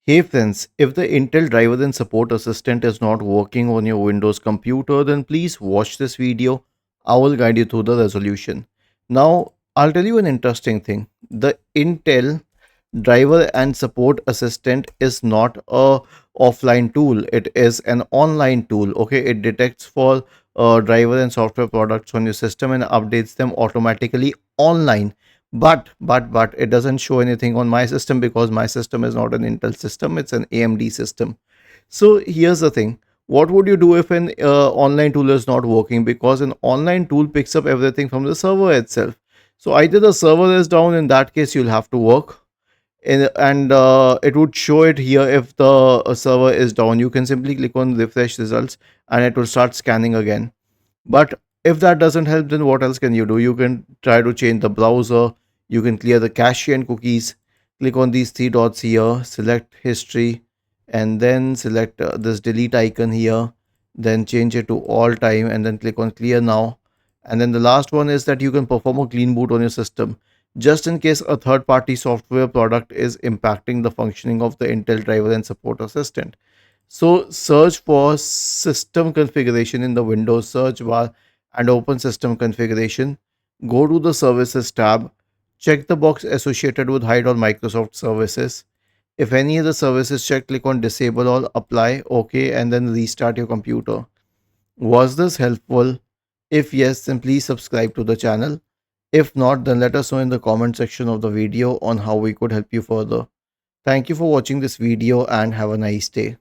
Hey friends, if the Intel driver and support assistant is not working on your Windows computer, then please watch this video. I will guide you through the resolution. Now, I'll tell you an interesting thing. The Intel driver and support assistant is not a offline tool. It is an online tool. Okay, it detects for driver and software products on your system and updates them automatically online. But it doesn't show anything on my system because my system is not an Intel system, it's an AMD system. So here's the thing. What would you do if an online tool is not working? Because an online tool picks up everything from the server itself. So either the server is down, in that case you'll have to work, and it would show it here. If the server is down, you can simply click on refresh results and it will start scanning again. But if that doesn't help, then what else can you do? You can try to change the browser, you can clear the cache and cookies. Click on these three dots here, select history, and then select this delete icon here, then change it to all time and then click on clear now. And then the last one is that you can perform a clean boot on your system, just in case a third party software product is impacting the functioning of the Intel driver and support assistant. So search for system configuration in the Windows search bar and open system configuration. Go to the services tab. Check the box associated with hide all Microsoft services. If any of the services checked, click on disable all, apply, OK, and then restart your computer. Was this helpful? If yes, then please subscribe to the channel. If not, then let us know in the comment section of the video on how we could help you further. Thank you for watching this video and have a nice day.